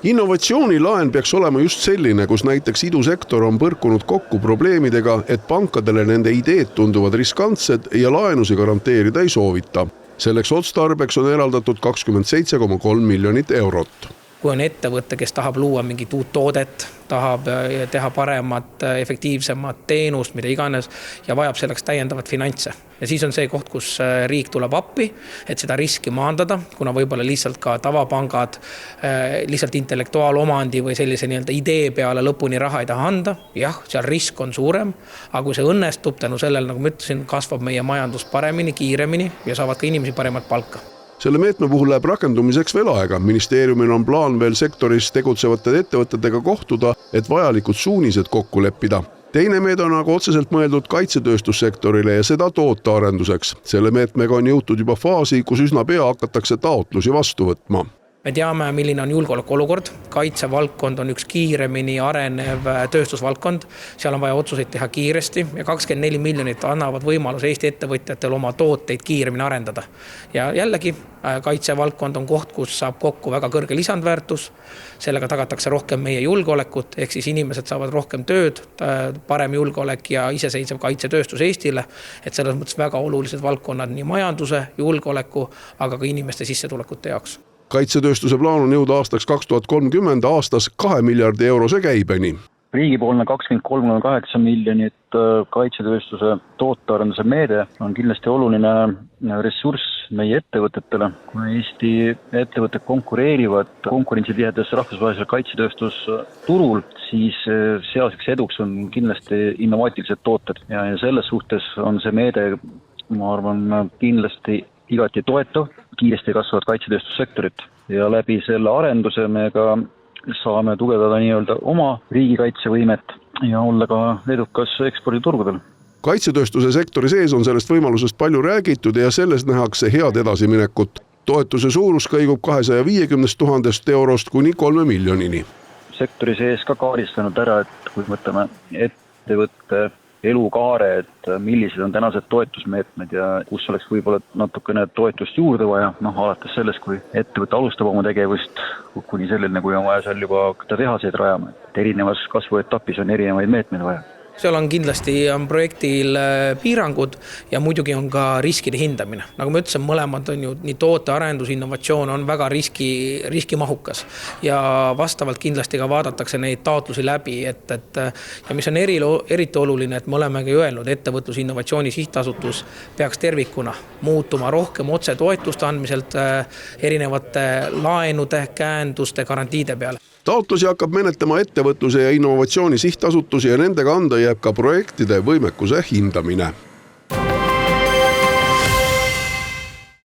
Innovatsioonilaen peaks olema just selline, kus näiteks idusektor on põrkunud kokku probleemidega, et pankadele nende ideed tunduvad riskantsed ja laenusi garanteerida ei soovita. Selleks otstarbeks on eraldatud 27,3 miljonit eurot. Kui on ettevõte, kes tahab luua mingit uut toodet, tahab teha paremat, efektiivsemat teenust, mida iganes, ja vajab selleks täiendavat finantse. Ja siis on see koht, kus riik tuleb appi, et seda riski maandada, kuna võib-olla lihtsalt ka tavapangad lihtsalt intellektuaalomandi või sellise idee peale lõpuni raha ei taha anda. Jah, seal risk on suurem, aga kui see õnnestub, tänu sellele, nagu ma ütlesin, kasvab meie majandus paremini, kiiremini ja saavad ka inimesi paremat palka. Selle meetme puhul läheb rakendumiseks veel aega. Ministeeriumil on plaan veel sektoris tegutsevate ettevõtetega kohtuda, et vajalikud suunised kokku leppida. Teine meede on aga otseselt mõeldud kaitsetööstussektorile ja seda tootearenduseks. Selle meetmega on jõutud juba faasi, kus üsna pea hakatakse taotlusi vastu võtma. Me teame, milline on julgeolekuolukord. Kaitsevaldkond on üks kiiremini arenev tööstusvaldkond. Seal on vaja otsuseid teha kiiresti ja 24 miljonit annavad võimalus Eesti ettevõtjatel oma tooteid kiiremini arendada. Ja jällegi, kaitsevaldkond on koht, kus saab kokku väga kõrge lisandväärtus. Sellega tagatakse rohkem meie julgeolekut, ehk siis inimesed saavad rohkem tööd, parem julgeolek ja iseseisev kaitsetööstus Eestile. Et selles mõttes väga olulised valdkonnad nii majanduse, julgeoleku, aga ka inimeste sissetulekute jaoks. Kaitsetööstuse plaan on jõuda aastaks 2030 aastas 2 miljardi eurose käibeni. Riigipoolne 23,8 miljonit kaitsetööstuse tootearenduse meede on kindlasti oluline ressurss meie ettevõtetele. Kui Eesti ettevõtted konkureerivad konkurentsitihedas rahvusvahelisel kaitsetööstusturul, siis sealseks eduks on kindlasti innovaatilised tooted ja selles suhtes on see meede, ma arvan, kindlasti igati toetav, kiiresti kasvavad kaitsetööstussektorit ja läbi selle arenduse me ka saame tugevdada nii-öelda oma riigikaitsevõimet ja olla ka edukas eksporditurgudel. Kaitsetööstuse sektori sees on sellest võimalusest palju räägitud ja selles nähakse head edasiminekut. Toetuse suurus kõigub 250 000 eurost kuni 3 miljonini. Sektori sees ka kaardistanud ära, et kui mõtleme ettevõtte elukaare, et millised on tänased toetusmeetmed ja kus oleks võib-olla natukene toetust juurde vaja, alates sellest, kui ettevõte alustab oma tegevust, kuni sellele, kui on vaja seal juba tehaseid rajama. Erinevas kasvuetapis on erinevaid meetmeid vaja. Seal on kindlasti projektil piirangud ja muidugi on ka riskide hindamine. Nagu ma ütlesin, mõlemad on ju nii tootearendus, innovatsioon on väga riskimahukas ja vastavalt kindlasti ka vaadatakse neid taotlusi läbi, ja mis on eriti oluline, et me olemegi öelnud, ettevõtlus innovatsiooni sihtasutus peaks tervikuna muutuma rohkem otse toetuste andmiselt erinevate laenude, käenduste, garantiide peale. Taotlusi hakkab menetlema ettevõtluse ja innovatsiooni sihtasutusi ja nendega anda jääb ka projektide võimekuse hindamine.